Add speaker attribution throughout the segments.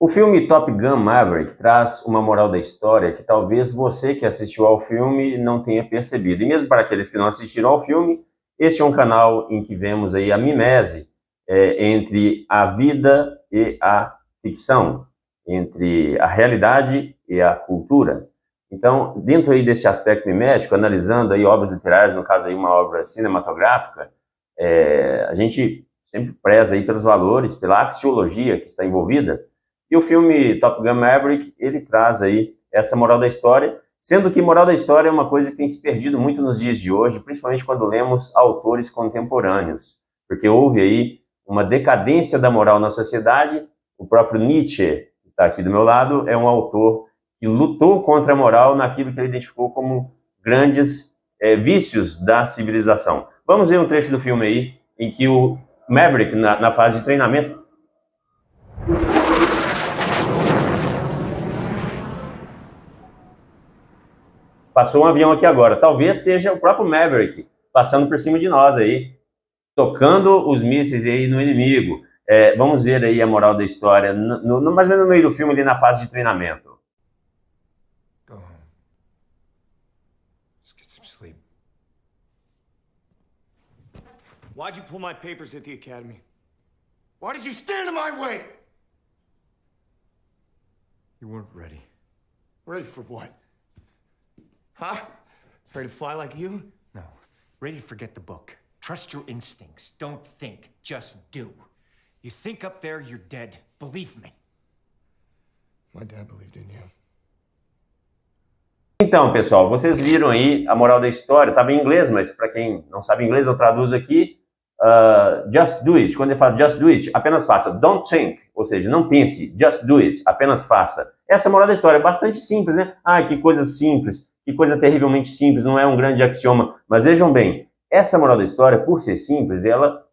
Speaker 1: O filme Top Gun Maverick traz uma moral da história que talvez você que assistiu ao filme não tenha percebido. E mesmo para aqueles que não assistiram ao filme, este é um canal em que vemos aí a mimese entre a vida e a ficção, entre a realidade e a cultura. Então, dentro aí desse aspecto mimético, analisando aí obras literárias, no caso aí uma obra cinematográfica, a gente sempre preza aí pelos valores, pela axiologia que está envolvida. E o filme Top Gun Maverick, ele traz aí essa moral da história, sendo que moral da história é uma coisa que tem se perdido muito nos dias de hoje, principalmente quando lemos autores contemporâneos, porque houve aí uma decadência da moral na sociedade. O próprio Nietzsche, que está aqui do meu lado, é um autor que lutou contra a moral naquilo que ele identificou como grandes vícios da civilização. Vamos ver um trecho do filme aí, em que o Maverick, na fase de treinamento, passou um avião aqui agora. Talvez seja o próprio Maverick passando por cima de nós aí, tocando os mísseis aí no inimigo. Vamos ver aí a moral da história, mais ou menos no meio do filme, ali na fase de treinamento.
Speaker 2: Go home. Just get some sleep.
Speaker 3: Why'd you pull my papers at the academy? Why did you stand in my way?
Speaker 2: You weren't ready.
Speaker 3: Ready for what? Huh? Ready to fly like you?
Speaker 2: No. Ready to forget the book. Trust your instincts. Don't think. Just do. You think up there, you're dead. Believe me.
Speaker 3: My dad believed in you.
Speaker 1: Então, pessoal, vocês viram aí a moral da história. Estava em inglês, mas para quem não sabe inglês, eu traduzo aqui. Just do it. Quando ele fala just do it, apenas faça. Don't think, ou seja, não pense. Just do it, apenas faça. Essa é a moral da história, é bastante simples, né? Ah, que coisa simples, que coisa terrivelmente simples, não é um grande axioma. Mas vejam bem, essa moral da história, por ser simples, ela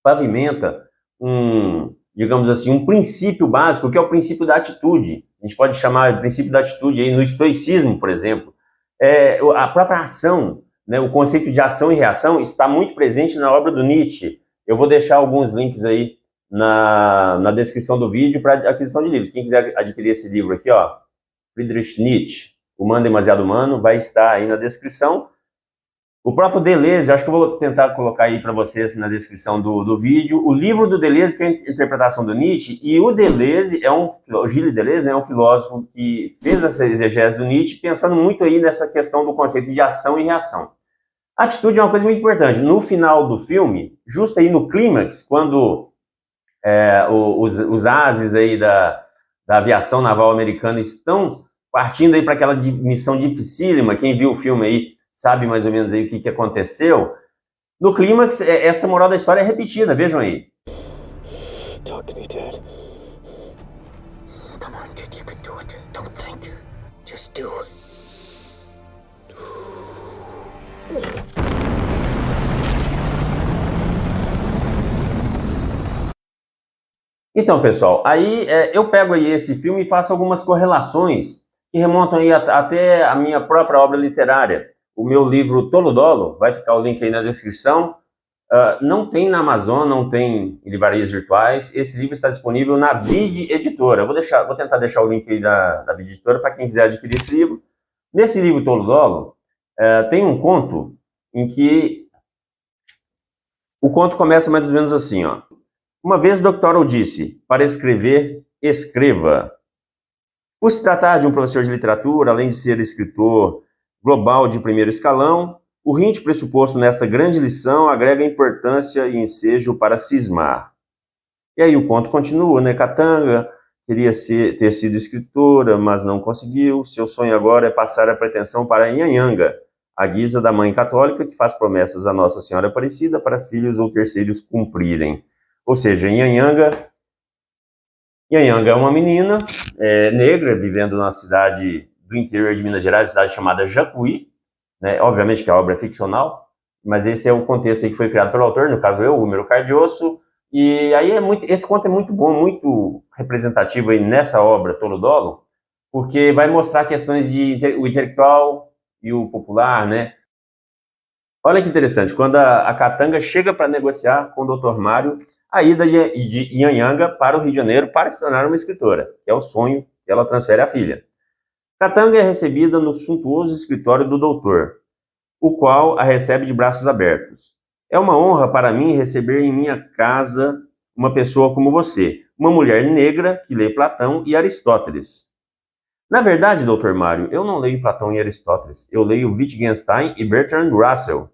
Speaker 1: pavimenta digamos assim, um princípio básico, que é o princípio da atitude. A gente pode chamar de princípio da atitude aí no estoicismo, por exemplo. A própria ação, né, o conceito de ação e reação está muito presente na obra do Nietzsche. Eu vou deixar alguns links aí na descrição do vídeo para aquisição de livros. Quem quiser adquirir esse livro aqui, ó, Friedrich Nietzsche, Humano Demasiado Humano, vai estar aí na descrição. O próprio Deleuze, eu acho que eu vou tentar colocar aí para vocês na descrição do vídeo, o livro do Deleuze, que é a interpretação do Nietzsche, e o Deleuze o Gilles Deleuze, né, é um filósofo que fez essa exegese do Nietzsche, pensando muito aí nessa questão do conceito de ação e reação. A atitude é uma coisa muito importante. No final do filme, justo aí no clímax, quando os ases aí da aviação naval americana estão partindo aí para aquela missão dificílima, quem viu o filme aí sabe mais ou menos aí o que aconteceu. No clímax, essa moral da história é repetida, vejam aí.
Speaker 3: Talk to me, Dad. Come on, kid, you can do it. Don't think. Just do it.
Speaker 1: Então, pessoal, aí eu pego aí esse filme e faço algumas correlações que remontam aí até a minha própria obra literária. O meu livro Tolo-Dolo, vai ficar o link aí na descrição, não tem na Amazon, não tem em livrarias virtuais. Esse livro está disponível na Vide Editora. Vou tentar deixar o link aí da Vide Editora para quem quiser adquirir esse livro. Nesse livro Tolo-Dolo, tem um conto em que o conto começa mais ou menos assim, ó. Uma vez o Dr. O disse, para escrever, escreva. Por se tratar de um professor de literatura, além de ser escritor global de primeiro escalão, o rinte pressuposto nesta grande lição agrega importância e ensejo para cismar. E aí o conto continua, né? Katanga queria ter sido escritora, mas não conseguiu. Seu sonho agora é passar a pretensão para Nhanhanga, a guisa da mãe católica que faz promessas a Nossa Senhora Aparecida para filhos ou terceiros cumprirem. Ou seja, Nhanhanga é uma menina negra vivendo na cidade do interior de Minas Gerais, cidade chamada Jacuí, né? Obviamente que a obra é ficcional, mas esse é o contexto aí que foi criado pelo autor, no caso eu, Húmero Cardiosso, e aí esse conto é muito bom, muito representativo aí nessa obra Tolo-Dolo, porque vai mostrar questões o intelectual e o popular, né? Olha que interessante, quando a Katanga chega para negociar com o Dr. Mário a ida de Yanhanga para o Rio de Janeiro para se tornar uma escritora, que é o sonho que ela transfere à filha. Katanga é recebida no suntuoso escritório do doutor, o qual a recebe de braços abertos. É uma honra para mim receber em minha casa uma pessoa como você, uma mulher negra que lê Platão e Aristóteles. Na verdade, doutor Mário, eu não leio Platão e Aristóteles, eu leio Wittgenstein e Bertrand Russell.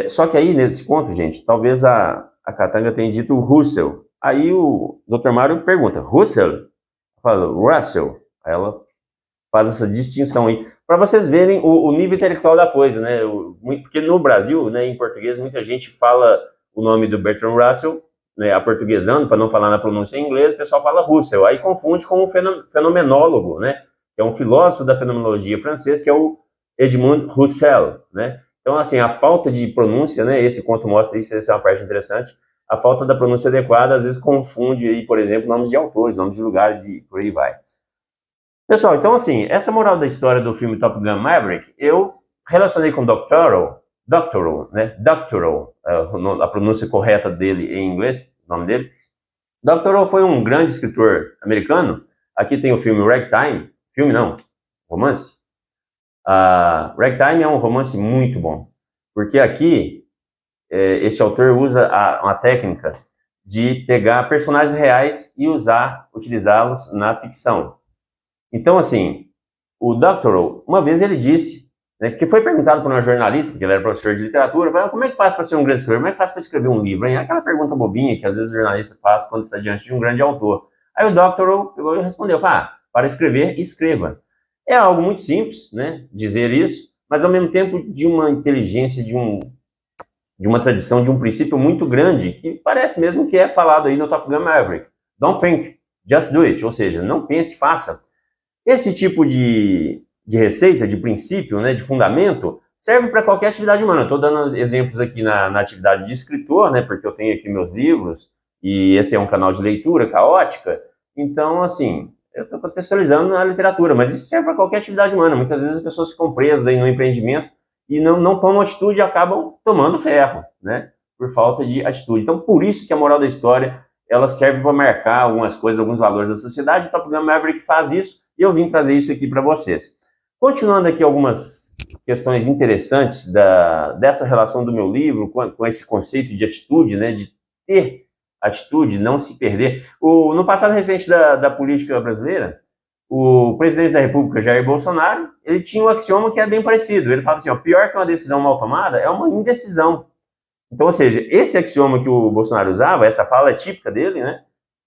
Speaker 1: Só que aí, nesse ponto, gente, talvez a Katanga tenha dito Russell. Aí o doutor Mário pergunta, Russell? Fala, Russell. Aí ela faz essa distinção aí, para vocês verem o nível intelectual da coisa, né? Porque no Brasil, né, em português, muita gente fala o nome do Bertrand Russell, né, aportuguesando, para não falar na pronúncia em inglês, o pessoal fala Russell, aí confunde com um fenomenólogo, né? Que é um filósofo da fenomenologia francês, que é o Edmund Husserl, né? Então, assim, a falta de pronúncia, né, esse conto mostra isso, essa é uma parte interessante, a falta da pronúncia adequada, às vezes confunde aí, por exemplo, nomes de autores, nomes de lugares e por aí vai. Pessoal, então assim, essa moral da história do filme Top Gun Maverick, eu relacionei com Doctoral, né? Doctoral, a pronúncia correta dele em inglês, o nome dele. Doctoral foi um grande escritor americano. Aqui tem o filme Ragtime, filme não, romance. Ragtime é um romance muito bom, porque aqui esse autor usa uma técnica de pegar personagens reais e utilizá-los na ficção. Então, assim, o Doctoral, uma vez ele disse, né, porque foi perguntado por uma jornalista, porque ele era professor de literatura, falou, como é que faz para ser um grande escritor? Como é que faz para escrever um livro? Hein? Aquela pergunta bobinha que às vezes o jornalista faz quando está diante de um grande autor. Aí o Doctoral pegou e respondeu, para escrever, escreva. É algo muito simples, né, dizer isso, mas ao mesmo tempo de uma inteligência, de uma tradição, de um princípio muito grande, que parece mesmo que é falado aí no Top Gun Maverick. Don't think, just do it, ou seja, não pense, faça. Esse tipo de receita, de princípio, né, de fundamento, serve para qualquer atividade humana. Estou dando exemplos aqui na atividade de escritor, né, porque eu tenho aqui meus livros, e esse é um canal de leitura caótica. Então, assim, eu estou contextualizando na literatura, mas isso serve para qualquer atividade humana. Muitas vezes as pessoas ficam presas aí no empreendimento e não tomam atitude e acabam tomando ferro, né, por falta de atitude. Então, por isso que a moral da história, ela serve para marcar algumas coisas, alguns valores da sociedade. O Top Gun Maverick faz isso, e eu vim trazer isso aqui para vocês. Continuando aqui algumas questões interessantes dessa relação do meu livro com esse conceito de atitude, né, de ter atitude, não se perder. No passado recente da política brasileira, o presidente da República, Jair Bolsonaro, ele tinha um axioma que é bem parecido. Ele falava assim, pior que uma decisão mal tomada é uma indecisão. Então, ou seja, esse axioma que o Bolsonaro usava, essa fala é típica dele, né,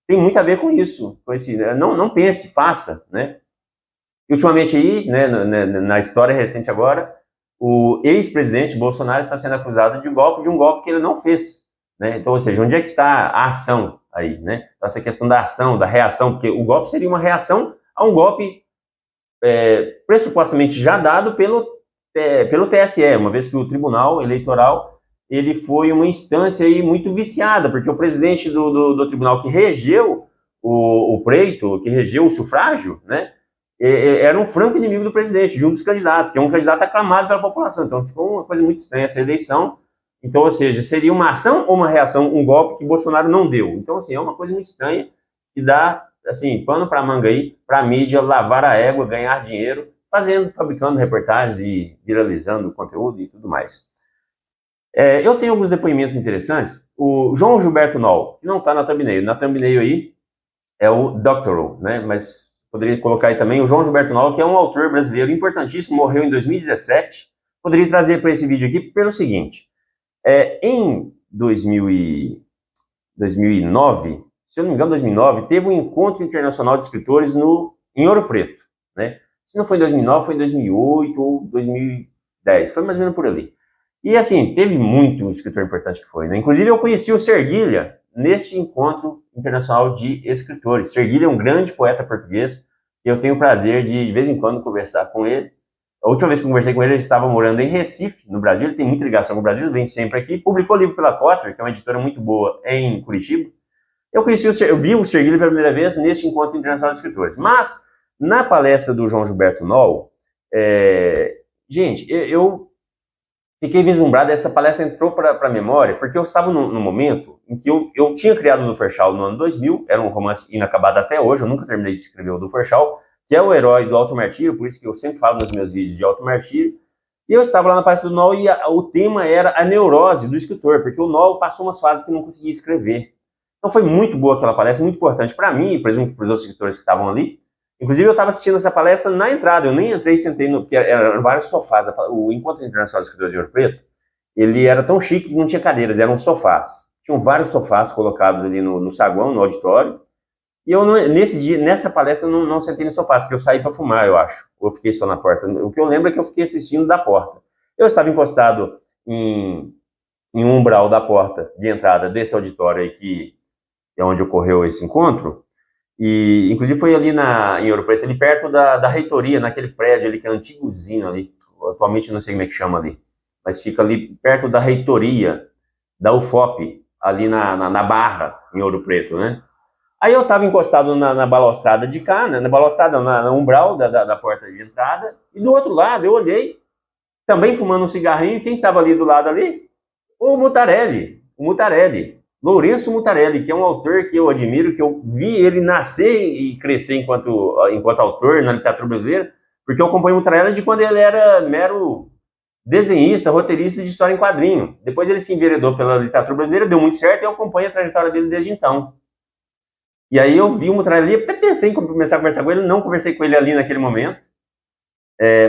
Speaker 1: tem muito a ver com isso. Com esse, não pense, faça, né? E ultimamente aí, né, na história recente agora, o ex-presidente Bolsonaro está sendo acusado de um golpe que ele não fez, né? Então, ou seja, onde é que está a ação aí, né? Então, essa questão da ação, da reação, porque o golpe seria uma reação a um golpe pressupostamente já dado pelo TSE, uma vez que o Tribunal Eleitoral ele foi uma instância aí muito viciada, porque o presidente do tribunal que regeu o pleito, que regeu o sufrágio, né, era um franco inimigo do presidente, de um dos candidatos, que é um candidato aclamado pela população. Então ficou uma coisa muito estranha essa eleição. Então, ou seja, seria uma ação ou uma reação, um golpe que Bolsonaro não deu. Então, assim, é uma coisa muito estranha que dá, assim, pano para manga aí, para a mídia lavar a égua, ganhar dinheiro, fabricando reportagens e viralizando conteúdo e tudo mais. Eu tenho alguns depoimentos interessantes. O João Gilberto Noll, que não está na thumbnail aí é o Doctoral, né, mas poderia colocar aí também o João Gilberto Noll, que é um autor brasileiro importantíssimo, morreu em 2017. Poderia trazer para esse vídeo aqui pelo seguinte, em 2009, se eu não me engano, 2009, teve um encontro internacional de escritores em Ouro Preto, né? Se não foi em 2009, foi em 2008 ou 2010, foi mais ou menos por ali. E assim, teve muito escritor importante que foi, né? Inclusive eu conheci o Serguilha neste encontro internacional de escritores. Serguilha é um grande poeta português, e eu tenho o prazer de vez em quando conversar com ele. A última vez que eu conversei com ele, ele estava morando em Recife, no Brasil, ele tem muita ligação com o Brasil, vem sempre aqui, publicou livro pela Kotler, que é uma editora muito boa em Curitiba. Eu vi o Serguilha pela primeira vez neste encontro internacional de escritores. Mas, na palestra do João Gilberto Noll, gente, eu fiquei vislumbrado, essa palestra entrou para a memória, porque eu estava num momento em que eu tinha criado o do Ferchal no ano 2000, era um romance inacabado até hoje, eu nunca terminei de escrever o do Ferchal, que é o herói do automartírio, por isso que eu sempre falo nos meus vídeos de automartírio. E eu estava lá na palestra do Noll e o tema era a neurose do escritor, porque o Noll passou umas fases que não conseguia escrever. Então foi muito boa aquela palestra, muito importante para mim e presumo que para os outros escritores que estavam ali. Inclusive eu estava assistindo essa palestra na entrada, eu nem entrei e sentei, porque eram vários sofás. O Encontro Internacional de Escritores de Ouro Preto, ele era tão chique que não tinha cadeiras, eram sofás. Tinham vários sofás colocados ali no saguão, no auditório. E eu, nesse dia, nessa palestra, eu não sentei no sofá, porque eu saí para fumar, eu acho. Ou eu fiquei só na porta. O que eu lembro é que eu fiquei assistindo da porta. Eu estava encostado em um umbral da porta de entrada desse auditório aí, que é onde ocorreu esse encontro. E, inclusive, foi ali em Ouro Preto, ali perto da reitoria, naquele prédio ali, que é antigozinho ali. Atualmente não sei como é que chama ali. Mas fica ali perto da reitoria da UFOP, ali na Barra, em Ouro Preto, né? Aí eu estava encostado na balaustrada de cá, né? Na balaustrada, na umbral da porta de entrada, e do outro lado eu olhei, também fumando um cigarrinho, quem estava ali do lado ali? O Mutarelli, Lourenço Mutarelli, que é um autor que eu admiro, que eu vi ele nascer e crescer enquanto autor na literatura brasileira, porque eu acompanho o Mutarelli de quando ele era mero desenhista, roteirista de história em quadrinho. Depois ele se enveredou pela literatura brasileira, deu muito certo, e eu acompanho a trajetória dele desde então. E aí eu vi o Mutarelli, até pensei em começar a conversar com ele, não conversei com ele ali naquele momento.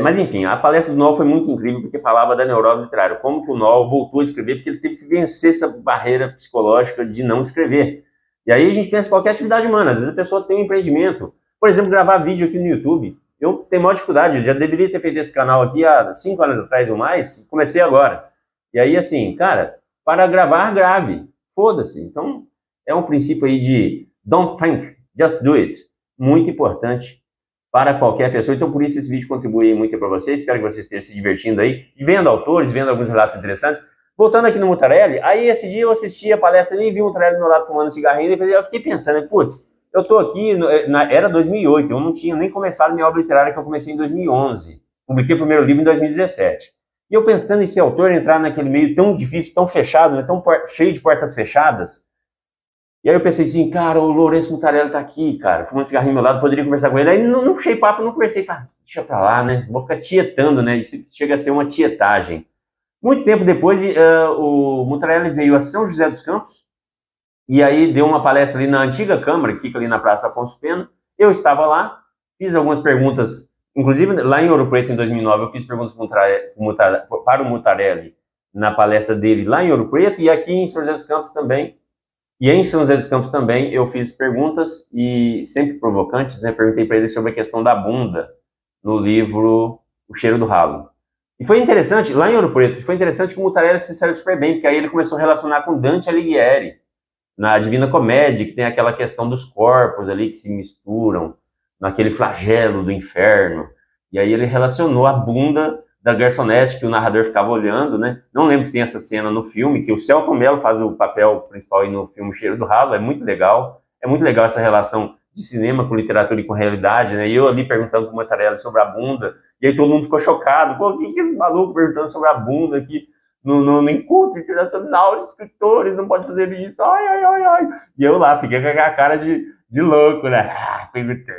Speaker 1: Mas enfim, a palestra do Noll foi muito incrível, porque falava da neurose literária, como que o Noll voltou a escrever, porque ele teve que vencer essa barreira psicológica de não escrever. E aí a gente pensa em qualquer atividade humana, às vezes a pessoa tem um empreendimento, por exemplo, gravar vídeo aqui no YouTube. Eu tenho maior dificuldade, eu já deveria ter feito esse canal aqui há 5 anos atrás ou mais, comecei agora. E aí assim, cara, para gravar, grave, foda-se. Então, é um princípio aí de don't think, just do it. Muito importante para qualquer pessoa. Então, por isso, esse vídeo contribui muito para vocês. Espero que vocês estejam se divertindo aí, vendo autores, vendo alguns relatos interessantes. Voltando aqui no Mutarelli, aí esse dia eu assisti a palestra e vi o Mutarelli do meu lado fumando cigarrinho, e eu fiquei pensando, putz, eu estou aqui, era 2008, eu não tinha nem começado minha obra literária, que eu comecei em 2011. Publiquei o primeiro livro em 2017. E eu pensando em ser autor, entrar naquele meio tão difícil, tão fechado, né, tão cheio de portas fechadas. E aí eu pensei assim, cara, o Lourenço Mutarelli tá aqui, cara, fumando cigarrinho ao meu lado, poderia conversar com ele. Aí não puxei papo, não conversei, falei, deixa pra lá, né, vou ficar tietando, né, isso chega a ser uma tietagem. Muito tempo depois, o Mutarelli veio a São José dos Campos, e aí deu uma palestra ali na antiga Câmara, que fica ali na Praça Afonso Pena. Eu estava lá, fiz algumas perguntas, inclusive lá em Ouro Preto, em 2009, eu fiz perguntas para o Mutarelli na palestra dele lá em Ouro Preto, e aqui em São José dos Campos também. E em São José dos Campos também eu fiz perguntas, e sempre provocantes, né? Perguntei para ele sobre a questão da bunda no livro O Cheiro do Ralo. E foi interessante, lá em Ouro Preto, foi interessante que o Mutarelli se saiu super bem, porque aí ele começou a relacionar com Dante Alighieri, na Divina Comédia, que tem aquela questão dos corpos ali que se misturam, naquele flagelo do inferno. E aí ele relacionou a bunda da garçonete, que o narrador ficava olhando, né? Não lembro se tem essa cena no filme, que o Selton Mello faz o papel principal aí no filme Cheiro do Ralo, é muito legal essa relação de cinema com literatura e com realidade, né? E eu ali perguntando com o Mutarelli sobre a bunda, e aí todo mundo ficou chocado, pô, o que é esse maluco perguntando sobre a bunda aqui no Encontro Internacional de Escritores, não pode fazer isso, ai. E eu lá, fiquei com a cara de louco, né? Perguntei.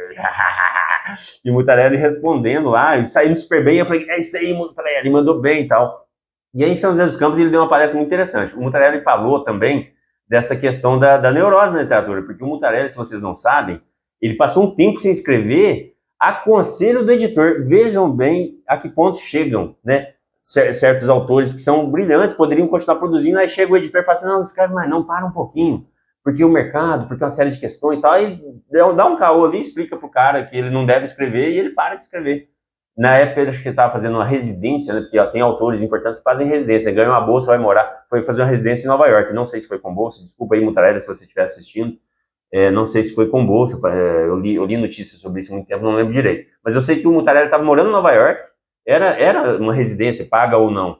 Speaker 1: E o Mutarelli respondendo lá, saindo super bem, eu falei, é isso aí, Mutarelli, mandou bem e tal. E aí em São José dos Campos ele deu uma palestra muito interessante. O Mutarelli falou também dessa questão da neurose na literatura, porque o Mutarelli, se vocês não sabem, ele passou um tempo sem escrever a conselho do editor. Vejam bem a que ponto chegam, né? Certos autores que são brilhantes, poderiam continuar produzindo, aí chega o editor e fala assim, não escreve mais não, para um pouquinho, porque o mercado, porque uma série de questões e tal, aí dá um caô ali, explica pro cara que ele não deve escrever e ele para de escrever. Na época, eu acho que ele estava fazendo uma residência, né, porque tem autores importantes que fazem residência, né, ganha uma bolsa, vai morar, foi fazer uma residência em Nova York, não sei se foi com bolsa, desculpa aí, Mutarelli, se você estiver assistindo, não sei se foi com bolsa, eu li notícias sobre isso há muito tempo, não lembro direito, mas eu sei que o Mutarelli estava morando em Nova York, era uma residência, paga ou não,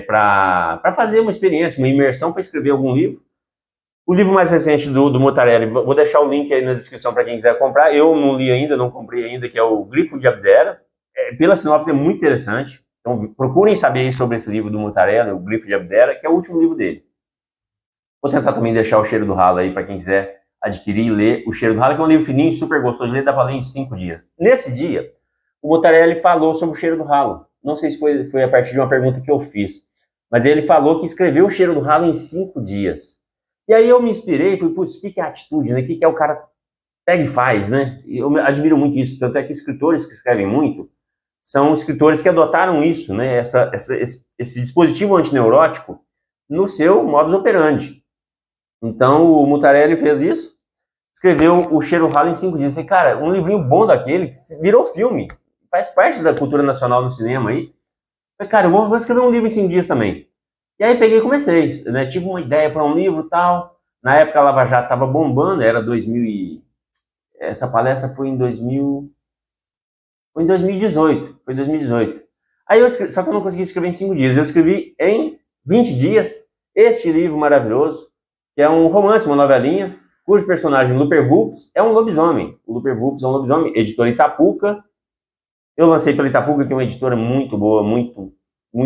Speaker 1: para fazer uma experiência, uma imersão para escrever algum livro. O livro mais recente do Mutarelli, vou deixar o link aí na descrição para quem quiser comprar, eu não li ainda, não comprei ainda, que é o Grifo de Abdera. Pela sinopse é muito interessante, então procurem saber sobre esse livro do Mutarelli, o Grifo de Abdera, que é o último livro dele. Vou tentar também deixar O Cheiro do Ralo aí para quem quiser adquirir e ler O Cheiro do Ralo, que é um livro fininho, super gostoso de ler, dá para ler em 5 dias. Nesse dia, o Mutarelli falou sobre O Cheiro do Ralo. Não sei se foi a partir de uma pergunta que eu fiz, mas ele falou que escreveu O Cheiro do Ralo em 5 dias. E aí eu me inspirei e falei, putz, o que é atitude, né? O que é o cara pega e faz, né? Eu admiro muito isso, tanto é que escritores que escrevem muito são escritores que adotaram isso, né? Esse dispositivo antineurótico no seu modus operandi. Então, o Mutarelli fez isso, escreveu O Cheiro do Ralo em 5 dias. E, cara, um livrinho bom daquele, virou filme, faz parte da cultura nacional no cinema aí. Falei, cara, eu vou escrever um livro em 5 dias também. E aí peguei e comecei, né? Tive uma ideia para um livro e tal. Na época a Lava Jato estava bombando, era 2000 e... Essa palestra foi em 2018. Foi em 2018. Aí eu escrevi, só que eu não consegui escrever em 5 dias. Eu escrevi em 20 dias este livro maravilhoso, que é um romance, uma novelinha, cujo personagem, Luper Vulpes, é um lobisomem. O Luper Vulpes é um lobisomem, editora Itapuca. Eu lancei pela Itapuca, que é uma editora muito boa, muito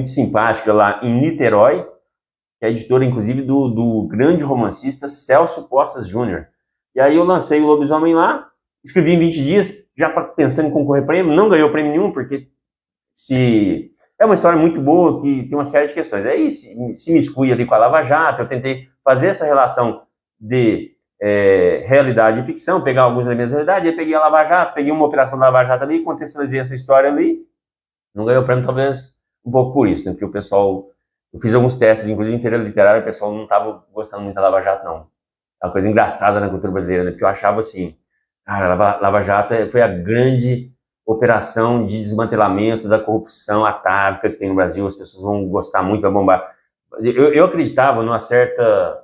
Speaker 1: simpática lá em Niterói, que é a editora, inclusive, do grande romancista Celso Postas Júnior. E aí eu lancei o Lobisomem lá, escrevi em 20 dias, já pensando em concorrer prêmio, não ganhou prêmio nenhum, porque é uma história muito boa, que tem uma série de questões. Aí se me exclui ali com a Lava Jato, eu tentei fazer essa relação de realidade e ficção, pegar alguns elementos da realidade, aí peguei a Lava Jato, peguei uma operação da Lava Jato ali, contextualizei essa história ali, não ganhou prêmio talvez um pouco por isso, né? Porque o pessoal, eu fiz alguns testes, inclusive em feira literária, o pessoal não estava gostando muito da Lava Jato, não. É uma coisa engraçada na cultura brasileira, né? Porque eu achava assim, cara, a Lava Jato foi a grande operação de desmantelamento da corrupção atávica que tem no Brasil, as pessoas vão gostar muito, vai bombar. Eu acreditava numa certa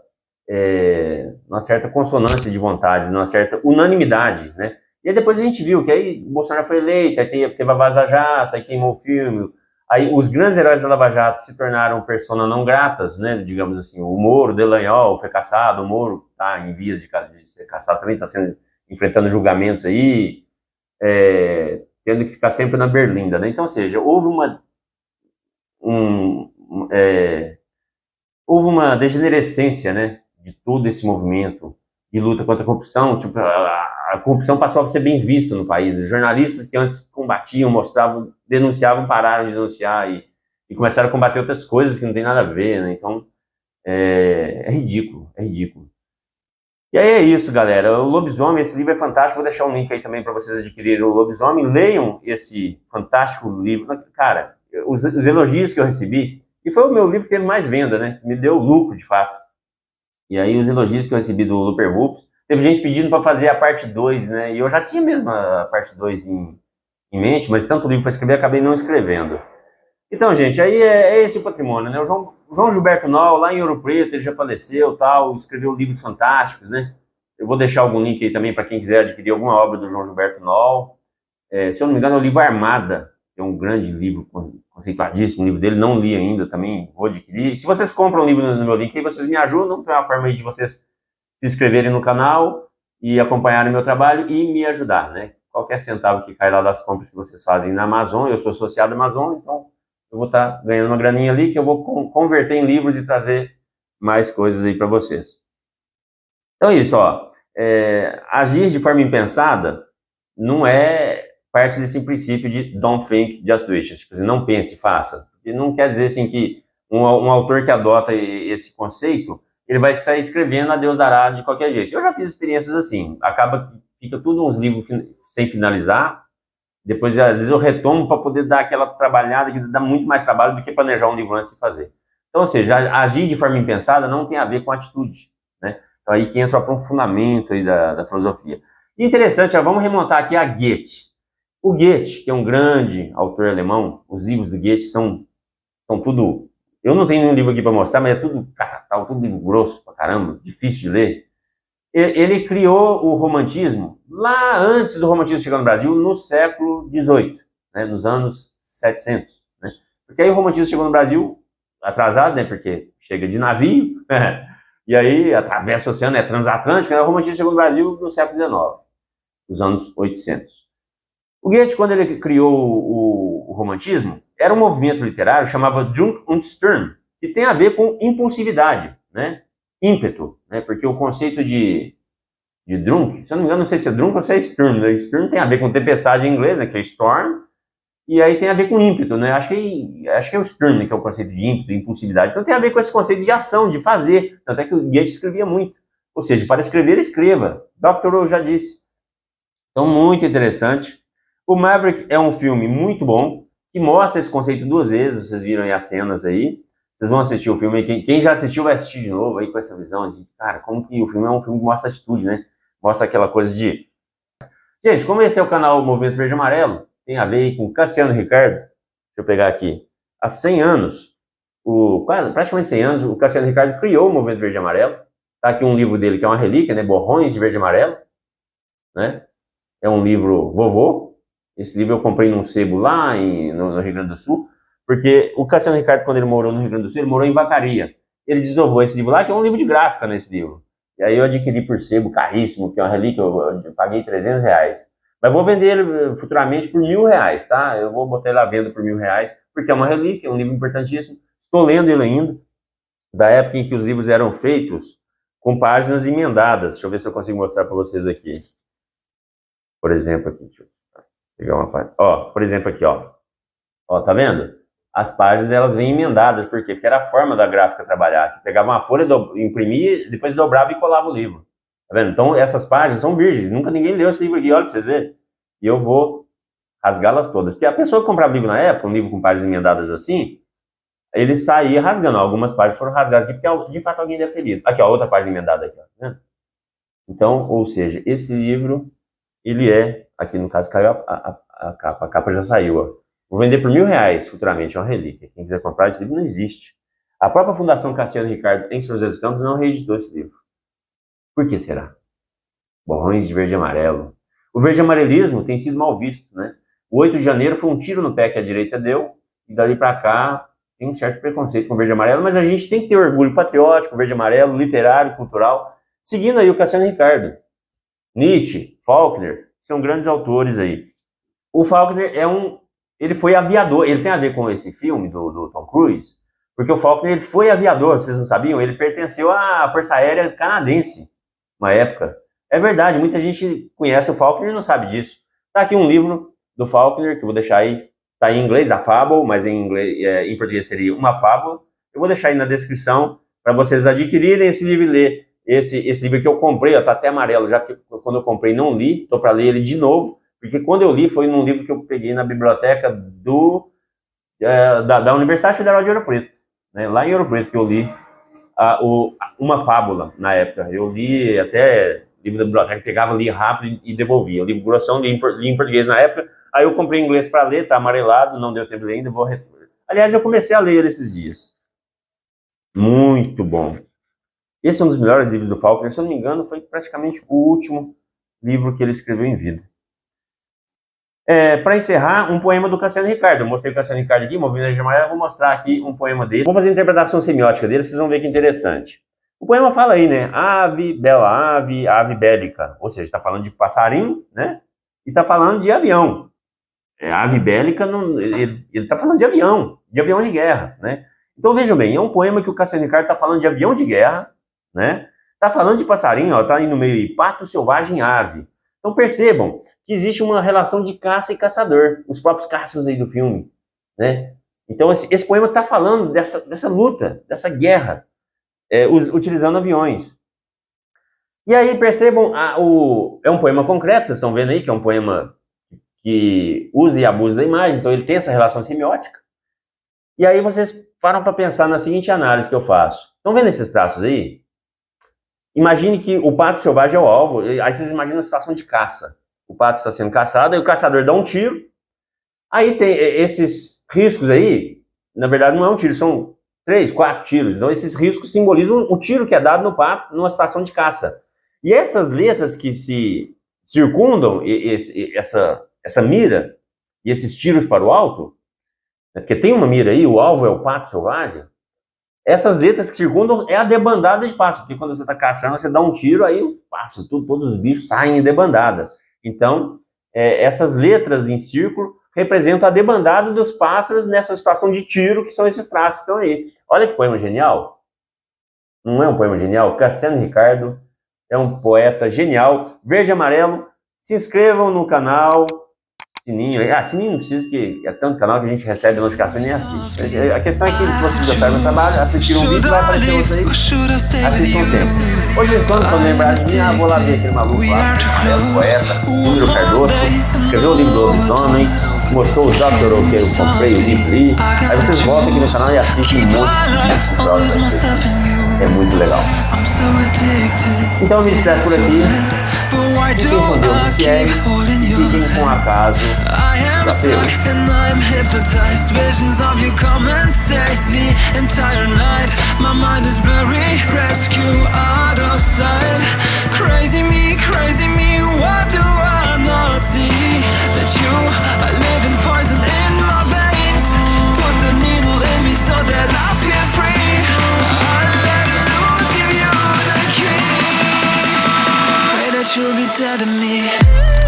Speaker 1: consonância de vontades, numa certa unanimidade, né? E aí depois a gente viu que aí o Bolsonaro foi eleito, aí teve a Vaza Jato, aí queimou o filme, aí os grandes heróis da Lava Jato se tornaram persona não gratas, né? Digamos assim, o Moro, o Delanhol foi caçado, o Moro está em vias de ser caçado também, está enfrentando julgamentos aí, tendo que ficar sempre na berlinda, né? Então, ou seja, houve uma degenerescência, né, de todo esse movimento de luta contra a corrupção. Tipo, a corrupção passou a ser bem vista no país. Os jornalistas que antes combatiam, mostravam, denunciavam, pararam de denunciar e começaram a combater outras coisas que não tem nada a ver, né? Então, é ridículo, é ridículo. E aí é isso, galera. O Lobisomem, esse livro é fantástico. Vou deixar um link aí também para vocês adquirirem o Lobisomem. Leiam esse fantástico livro. Cara, os elogios que eu recebi, e foi o meu livro que teve mais venda, né? Me deu lucro, de fato. E aí os elogios que eu recebi do Luper Vulpes, teve gente pedindo para fazer a parte 2, né? E eu já tinha mesmo a parte 2 em mente, mas tanto livro para escrever, acabei não escrevendo. Então, gente, aí é esse o patrimônio, né? O João Gilberto Noll, lá em Ouro Preto, ele já faleceu, tal, escreveu livros fantásticos, né? Eu vou deixar algum link aí também para quem quiser adquirir alguma obra do João Gilberto Noll. Se eu não me engano, é o livro Armada, que é um grande livro, conceituadíssimo, o livro dele, não li ainda, também vou adquirir. Se vocês compram um livro no meu link aí, vocês me ajudam, tem uma forma aí de vocês se inscreverem no canal e acompanharem meu trabalho e me ajudar, né? Qualquer centavo que cai lá das compras que vocês fazem na Amazon, eu sou associado à Amazon, então eu vou estar ganhando uma graninha ali que eu vou converter em livros e trazer mais coisas aí para vocês. Então é isso, ó. Agir de forma impensada não é parte desse princípio de don't think, just do it. Tipo assim, não pense, faça. E não quer dizer assim que um autor que adota esse conceito, ele vai sair escrevendo a Deus dará de qualquer jeito. Eu já fiz experiências assim, acaba que fica tudo uns livros sem finalizar, depois às vezes eu retomo para poder dar aquela trabalhada que dá muito mais trabalho do que planejar um livro antes de fazer. Então, ou seja, agir de forma impensada não tem a ver com atitude, né? Então aí que entra o aprofundamento aí da filosofia. E interessante, ó, vamos remontar aqui a Goethe. O Goethe, que é um grande autor alemão, os livros do Goethe são tudo... Eu não tenho nenhum livro aqui para mostrar, mas é tudo catatal, tudo livro grosso pra caramba, difícil de ler. Ele criou o romantismo lá antes do romantismo chegar no Brasil, no século XVIII, né, nos anos 700. Né? Porque aí o romantismo chegou no Brasil atrasado, né, porque chega de navio, e aí atravessa o oceano, é transatlântico, né, o romantismo chegou no Brasil no século XIX, nos anos 800. O Goethe, quando ele criou o romantismo, era um movimento literário que chamava Jung und Sturm, que tem a ver com impulsividade, né? ímpeto, né? Porque o conceito de drunk, se eu não me engano, não sei se é drunk ou se é storm, né? Storm tem a ver com tempestade em inglês, né? Que é storm, e aí tem a ver com ímpeto, né? Acho que é o storm, né? Que é o conceito de ímpeto, impulsividade. Então tem a ver com esse conceito de ação, de fazer. Tanto é que o Goethe escrevia muito. Ou seja, para escrever, escreva. Dr. Who já disse. Então, muito interessante. O Maverick é um filme muito bom, que mostra esse conceito duas vezes, vocês viram aí as cenas aí. Vocês vão assistir o filme aí, quem já assistiu vai assistir de novo aí com essa visão de, cara, como que o filme é um filme que mostra atitude, né? Mostra aquela coisa de... Gente, como esse é o canal Movimento Verde e Amarelo, tem a ver aí com Cassiano Ricardo. Deixa eu pegar aqui. Há 100 anos, praticamente 100 anos, o Cassiano Ricardo criou o Movimento Verde e Amarelo. Tá aqui um livro dele que é uma relíquia, né? Borrões de Verde e Amarelo, né? É um livro vovô. Esse livro eu comprei num sebo lá no Rio Grande do Sul, porque o Cassiano Ricardo, quando ele morou no Rio Grande do Sul, ele morou em Vacaria. Ele desovou esse livro lá, que é um livro de gráfica nesse livro. E aí eu adquiri por sebo, caríssimo, que é uma relíquia, eu paguei R$300. Mas vou vender ele futuramente por R$1.000, tá? Eu vou botar ele à venda por R$1.000, porque é uma relíquia, é um livro importantíssimo. Estou lendo ele ainda, da época em que os livros eram feitos com páginas emendadas. Deixa eu ver se eu consigo mostrar para vocês aqui. Por exemplo, aqui, deixa eu pegar uma página. Ó, por exemplo, aqui, ó. Ó, tá vendo? As páginas, elas vêm emendadas. Por quê? Porque era a forma da gráfica trabalhar. Que pegava uma folha, imprimia, depois dobrava e colava o livro. Tá vendo? Então, essas páginas são virgens. Nunca ninguém leu esse livro aqui, olha pra vocês verem. E eu vou rasgá-las todas. Porque a pessoa que comprava livro na época, um livro com páginas emendadas assim, ele saía rasgando. Algumas páginas foram rasgadas aqui, porque de fato alguém deve ter lido. Aqui, ó, outra página emendada aqui, ó. Tá vendo? Então, ou seja, esse livro... ele é, aqui no caso caiu a capa já saiu, ó. Vou vender por R$1.000 futuramente, é uma relíquia. Quem quiser comprar esse livro não existe. A própria Fundação Cassiano Ricardo em São José dos Campos não reeditou esse livro. Por que será? Borrões de verde e amarelo. O verde amarelismo tem sido mal visto, né? O 8 de janeiro foi um tiro no pé que a direita deu, e dali para cá tem um certo preconceito com o verde e amarelo, mas a gente tem que ter orgulho patriótico, verde e amarelo, literário, cultural, seguindo aí o Cassiano Ricardo. Nietzsche, Faulkner, são grandes autores aí. O Faulkner ele foi aviador, ele tem a ver com esse filme do Tom Cruise, porque o Faulkner ele foi aviador, vocês não sabiam? Ele pertenceu à Força Aérea Canadense, uma época. É verdade, muita gente conhece o Faulkner e não sabe disso. Tá aqui um livro do Faulkner, que eu vou deixar aí, tá em inglês, A Fable, mas em português seria Uma Fábula. Eu vou deixar aí na descrição para vocês adquirirem esse livro e ler. Esse livro que eu comprei, ó, tá até amarelo, já que quando eu comprei não li, tô para ler ele de novo, porque quando eu li foi num livro que eu peguei na biblioteca da Universidade Federal de Ouro Preto, né, lá em Ouro Preto que eu li Uma Fábula na época. Eu li até livro da biblioteca, pegava, lia rápido e devolvia. O livro grossão, li em português na época, aí eu comprei em inglês para ler, tá amarelado, não deu tempo de ler ainda, Aliás, eu comecei a ler ele esses dias. Muito bom. Esse é um dos melhores livros do Faulkner, se eu não me engano, foi praticamente o último livro que ele escreveu em vida. Para encerrar, um poema do Cassiano Ricardo. Eu mostrei o Cassiano Ricardo aqui, Movimento Verde e Amarelo, vou mostrar aqui um poema dele. Vou fazer a interpretação semiótica dele, vocês vão ver que interessante. O poema fala aí, né? Ave, bela ave bélica. Ou seja, está falando de passarinho, né? E está falando de avião. Ave bélica, ele está falando de avião de guerra, né? Então vejam bem, é um poema que o Cassiano Ricardo está falando de avião de guerra, né? Tá falando de passarinho, ó, tá aí no meio aí, pato, selvagem, ave. Então percebam que existe uma relação de caça e caçador, os próprios caças aí do filme, né? Então esse poema tá falando dessa luta, dessa guerra, utilizando aviões. E aí percebam, é um poema concreto, vocês estão vendo aí que é um poema que usa e abusa da imagem, então ele tem essa relação semiótica. E aí vocês param para pensar na seguinte análise que eu faço. Estão vendo esses traços aí? Imagine que o pato selvagem é o alvo, aí vocês imaginam a situação de caça. O pato está sendo caçado, aí o caçador dá um tiro, aí tem esses riscos aí, na verdade não é um tiro, são 3, 4 tiros, então esses riscos simbolizam o tiro que é dado no pato numa situação de caça. E essas letras que se circundam essa mira e esses tiros para o alto, né, porque tem uma mira aí, o alvo é o pato selvagem, essas letras que circundam é a debandada de pássaro, porque quando você está caçando, você dá um tiro, aí o pássaro, todos os bichos saem em debandada. Então, essas letras em círculo representam a debandada dos pássaros nessa situação de tiro, que são esses traços que estão aí. Olha que poema genial. Não é um poema genial? Cassiano Ricardo é um poeta genial. Verde e amarelo. Se inscrevam no canal. Sininho. Sininho não precisa, porque é tanto canal que a gente recebe a notificação e nem assiste. A questão é que se vocês gostaram do trabalho, assistiram um vídeo, vai aparecer outro aí. Assistam o tempo. Hoje, quando lembrar de mim, vou lá ver aquele maluco lá, amarelo, poeta, Número Cardoso, escreveu o livro do lobisomem, mostrou os jogos que eu comprei, o livro ali. Aí vocês voltam aqui no canal e assistem um monte de jogos. É muito legal. Então eu me despeço por aqui. Fiquem com Deus, fiéis, fiquem com a casa.
Speaker 4: Visions of you come and stay the entire night. My mind is buried, rescue out of sight. Crazy me, what do I not see? That you are living poison in my veins. Put the needle in me so that I feel free. I let loose, give you the key. Pray that you'll be dead to me.